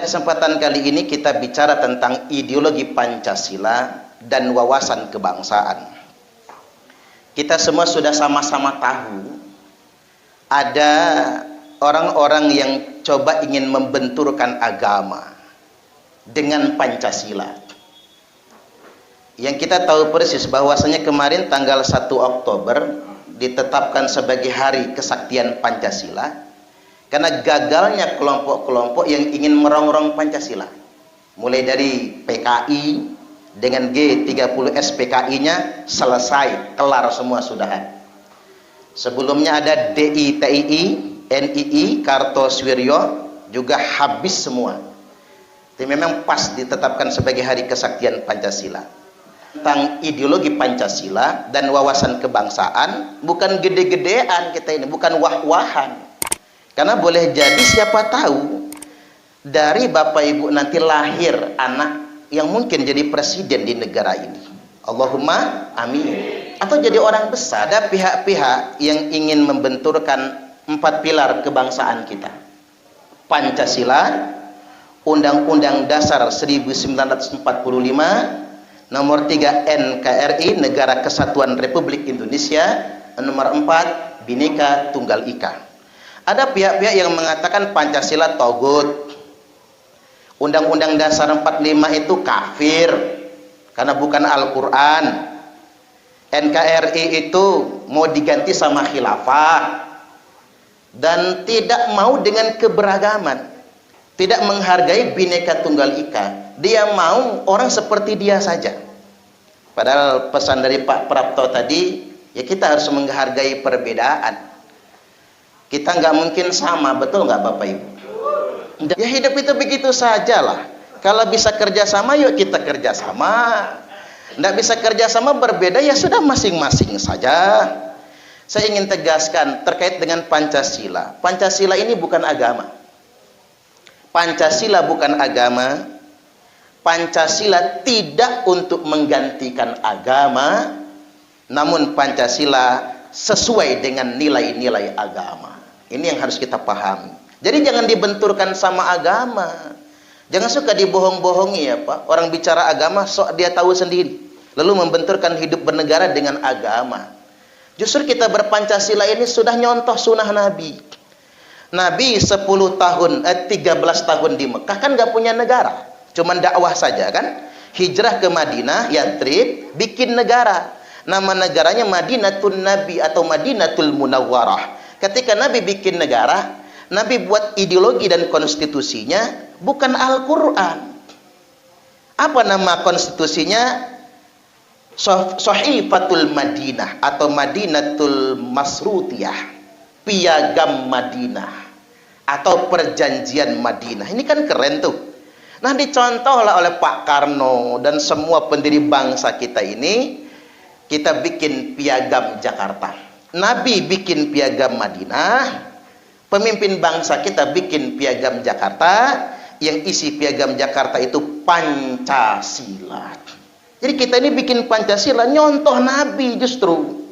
Pada kesempatan kali ini kita bicara tentang ideologi Pancasila dan wawasan kebangsaan. Kita semua sudah sama-sama tahu ada orang-orang yang coba ingin membenturkan agama dengan Pancasila. Yang kita tahu persis bahwasanya kemarin tanggal 1 Oktober ditetapkan sebagai hari kesaktian Pancasila karena gagalnya kelompok-kelompok yang ingin merongrong Pancasila. Mulai dari PKI dengan G30S PKI-nya selesai, kelar semua sudahan. Sebelumnya ada DITII, NII, Kartosuwiryo juga habis semua. Itu memang pas ditetapkan sebagai hari kesaktian Pancasila. Tentang ideologi Pancasila dan wawasan kebangsaan bukan gede-gedean kita ini, bukan wah-wahan. Karena boleh jadi siapa tahu dari Bapak Ibu nanti lahir anak yang mungkin jadi presiden di negara ini. Allahumma amin. Atau jadi orang besar. Ada pihak-pihak yang ingin membenturkan 4 pilar kebangsaan kita. Pancasila, Undang-Undang Dasar 1945, nomor 3 NKRI, Negara Kesatuan Republik Indonesia, nomor 4 Bhinneka Tunggal Ika. Ada pihak-pihak yang mengatakan Pancasila togut, Undang-Undang Dasar 45 itu kafir karena bukan Al-Quran, NKRI itu mau diganti sama khilafah, dan tidak mau dengan keberagaman, tidak menghargai Bhinneka Tunggal Ika. Dia mau orang seperti dia saja. Padahal pesan dari Pak Prapto tadi, ya kita harus menghargai perbedaan. Kita nggak mungkin sama, betul nggak Bapak Ibu? Ya hidup itu begitu saja lah. Kalau bisa kerjasama, yuk kita kerjasama. Nggak bisa kerjasama, berbeda, ya sudah masing-masing saja. Saya ingin tegaskan terkait dengan Pancasila. Pancasila ini bukan agama. Pancasila bukan agama. Pancasila tidak untuk menggantikan agama, namun Pancasila sesuai dengan nilai-nilai agama. Ini yang harus kita pahami. Jadi jangan dibenturkan sama agama. Jangan suka dibohong-bohongi ya Pak. Orang bicara agama sok dia tahu sendiri, lalu membenturkan hidup bernegara dengan agama. Justru kita berpancasila ini sudah nyontoh sunnah Nabi. Nabi 13 tahun di Mekah kan gak punya negara, cuman dakwah saja kan. Hijrah ke Madinah, Yatrib, bikin negara. Nama negaranya Madinatul Nabi atau Madinatul Munawwarah. Ketika Nabi bikin negara, Nabi buat ideologi dan konstitusinya bukan Al-Quran. Apa nama konstitusinya? Sahifatul Madinah atau Madinatul Masrutiyah, Piagam Madinah atau Perjanjian Madinah. Ini kan keren tuh. Nah, dicontohlah oleh Pak Karno dan semua pendiri bangsa kita ini. Kita bikin Piagam Jakarta. Nabi bikin Piagam Madinah, pemimpin bangsa kita bikin Piagam Jakarta, yang isi Piagam Jakarta itu Pancasila. Jadi kita ini bikin Pancasila, nyontoh Nabi justru.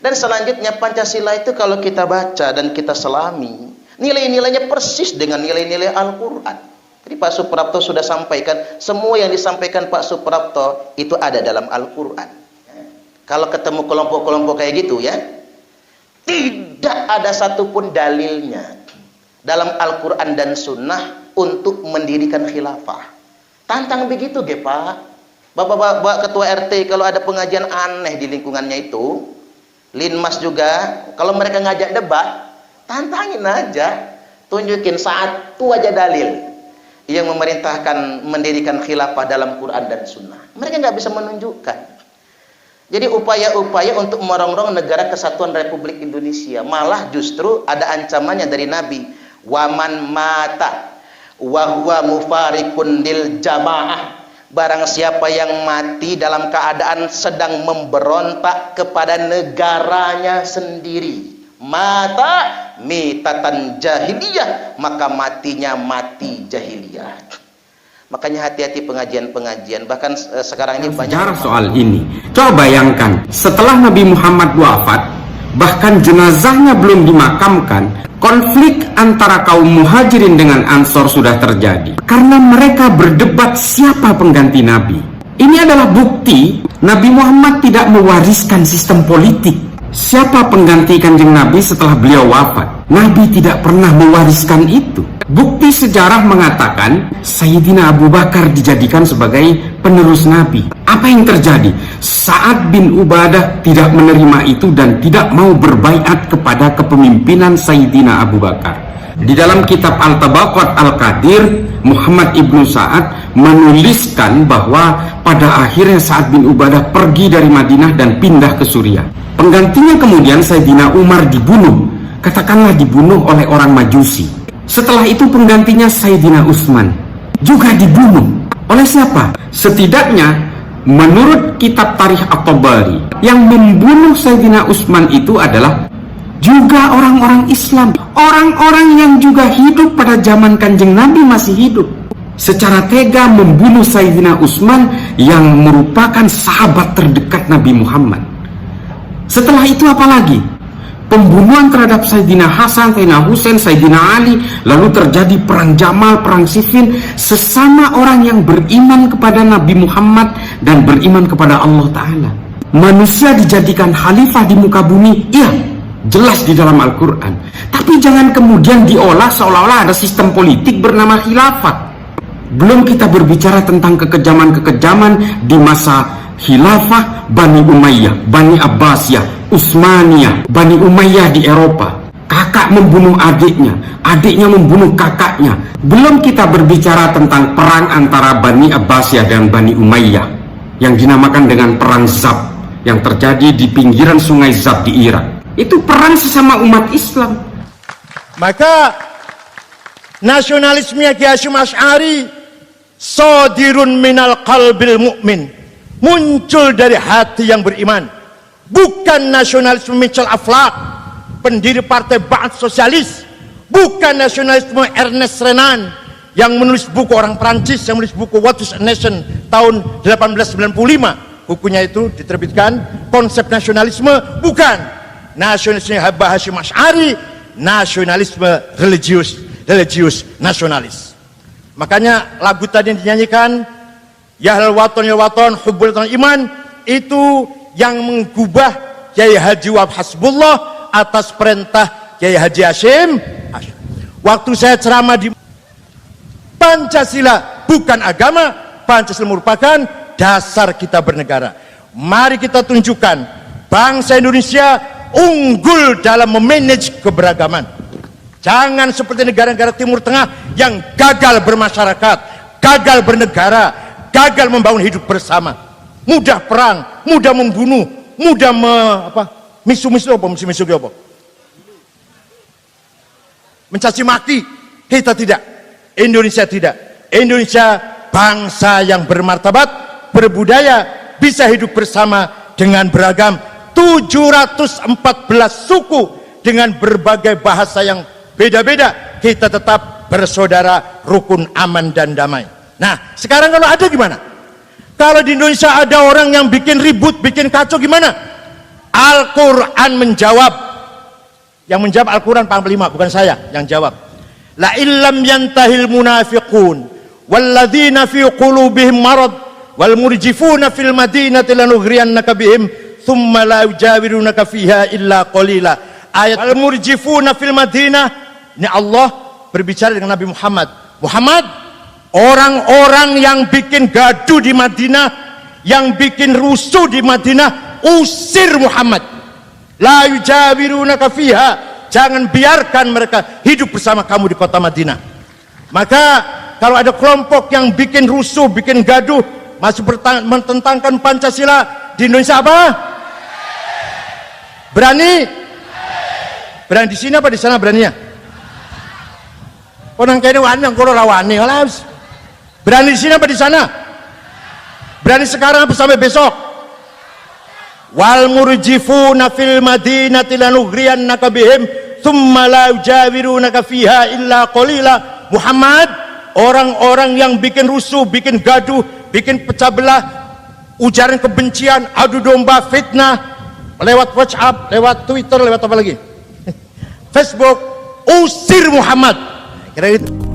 Dan selanjutnya Pancasila itu kalau kita baca dan kita selami, nilai-nilainya persis dengan nilai-nilai Al-Quran. Jadi Pak Suprapto sudah sampaikan, semua yang disampaikan Pak Suprapto itu ada dalam Al-Quran. Kalau ketemu kelompok-kelompok kayak gitu ya, tidak ada satupun dalilnya dalam Al-Quran dan Sunnah untuk mendirikan khilafah. Tantang begitu ge Pak. Bapak-bapak ketua RT kalau ada pengajian aneh di lingkungannya itu, Linmas juga, kalau mereka ngajak debat, tantangin aja, tunjukin satu aja dalil yang memerintahkan mendirikan khilafah dalam Quran dan Sunnah. Mereka nggak bisa menunjukkan. Jadi upaya-upaya untuk merongrong negara kesatuan Republik Indonesia, malah justru ada ancamannya dari Nabi, waman mata wa huwa mufarikun lil jamaah. Barang siapa yang mati dalam keadaan sedang memberontak kepada negaranya sendiri, mata mitatan jahiliyah, maka matinya mati jahiliyah. Makanya hati-hati pengajian-pengajian. Bahkan sekarang ini banyak sejarah soal ini. Coba bayangkan, setelah Nabi Muhammad wafat, bahkan jenazahnya belum dimakamkan, konflik antara kaum muhajirin dengan ansor sudah terjadi karena mereka berdebat siapa pengganti Nabi. Ini adalah bukti Nabi Muhammad tidak mewariskan sistem politik. Siapa pengganti Kanjeng Nabi setelah beliau wafat? Nabi tidak pernah mewariskan itu. Bukti sejarah mengatakan Sayyidina Abu Bakar dijadikan sebagai penerus Nabi. Apa yang terjadi? Sa'ad bin Ubadah tidak menerima itu dan tidak mau berbaiat kepada kepemimpinan Sayyidina Abu Bakar. Di dalam kitab Al-Tabaqat Al-Qadir, Muhammad ibnu Sa'ad menuliskan bahwa pada akhirnya Sa'ad bin Ubadah pergi dari Madinah dan pindah ke Suriah. Penggantinya kemudian Sayyidina Umar dibunuh, katakanlah dibunuh oleh orang Majusi. Setelah itu penggantinya Sayyidina Utsman juga dibunuh. Oleh siapa? Setidaknya menurut kitab Tarikh At-Tabari, yang membunuh Sayyidina Utsman itu adalah juga orang-orang Islam, orang-orang yang juga hidup pada zaman Kanjeng Nabi masih hidup. Secara tega membunuh Sayyidina Utsman yang merupakan sahabat terdekat Nabi Muhammad. Setelah itu apa lagi? Pembunuhan terhadap Sayyidina Hasan, Sayyidina Husain, Sayyidina Ali. Lalu terjadi perang Jamal, perang Siffin. Sesama orang yang beriman kepada Nabi Muhammad dan beriman kepada Allah Ta'ala. Manusia dijadikan khalifah di muka bumi, iya, jelas di dalam Al-Quran. Tapi jangan kemudian diolah seolah-olah ada sistem politik bernama khilafah. Belum kita berbicara tentang kekejaman-kekejaman di masa khilafah Bani Umayyah, Bani Abbasiyah, Utsmaniyah, Bani Umayyah di Eropa. Kakak membunuh adiknya, adiknya membunuh kakaknya. Belum kita berbicara tentang perang antara Bani Abbasiyah dan Bani Umayyah yang dinamakan dengan perang Zab, yang terjadi di pinggiran sungai Zab di Irak. Itu perang sesama umat Islam. Maka nasionalisme Kiai Hasyim Asy'ari sadirun minal qalbil mu'min, muncul dari hati yang beriman, bukan nasionalisme Michel Aflaq, pendiri partai Ba'ath Sosialis, bukan nasionalisme Ernest Renan yang menulis buku, orang Prancis yang menulis buku What is a Nation tahun 1895. Bukunya itu diterbitkan, konsep nasionalisme, bukan nasionalisme Habib Hasyim Asy'ari, nasionalisme religius nasionalis. Makanya lagu tadi yang dinyanyikan Ya Waton Ya Waton Hubbul Iman, itu yang mengubah Kiai Haji Wahab Hasbullah atas perintah Kiai Haji Hasyim. Waktu saya ceramah di Pancasila bukan agama, Pancasila merupakan dasar kita bernegara. Mari kita tunjukkan bangsa Indonesia unggul dalam memanage keberagaman. Jangan seperti negara-negara Timur Tengah yang gagal bermasyarakat, gagal bernegara, gagal membangun hidup bersama. Mudah perang, mudah membunuh, mudah misu-misu apa? Misu-misu apa? Mencaci maki. Kita tidak. Indonesia tidak. Indonesia bangsa yang bermartabat, berbudaya, bisa hidup bersama dengan beragam 714 suku dengan berbagai bahasa yang beda-beda. Kita tetap bersaudara, rukun, aman dan damai. Nah, sekarang kalau ada gimana? Kalau di Indonesia ada orang yang bikin ribut, bikin kacau, gimana? Al-Quran menjawab. Yang menjawab Al-Quran Panglima, bukan saya yang jawab. La illam yantahil munafiqun walladzina fi qulubihim marad wal murjifuna fil madinati lanughriyannaka bihim thumma la yujawirunaka fiha illa qalila. Ayat al murjifuna fil madinah, ini Allah berbicara dengan Nabi Muhammad. Muhammad, orang-orang yang bikin gaduh di Madinah, yang bikin rusuh di Madinah, usir Muhammad. La yujawirunaka fiha, jangan biarkan mereka hidup bersama kamu di kota Madinah. Maka kalau ada kelompok yang bikin rusuh, bikin gaduh, masih mententangkan Pancasila di Indonesia, apa? Berani? Berani di sini apa di sana beraninya? Orang kayaknya wani, kalau rawani, berani di sini apa di sana? Berani sekarang apa sampai besok? Wal murjifuna fil madinati lanughriyannaka bihim thumma la yujawirunaka fiha illa qalila. Muhammad, orang-orang yang bikin rusuh, bikin gaduh, bikin pecah belah, ujaran kebencian, adu domba, fitnah, lewat WhatsApp, lewat Twitter, lewat apa lagi? Facebook, usir Muhammad. Kira itu.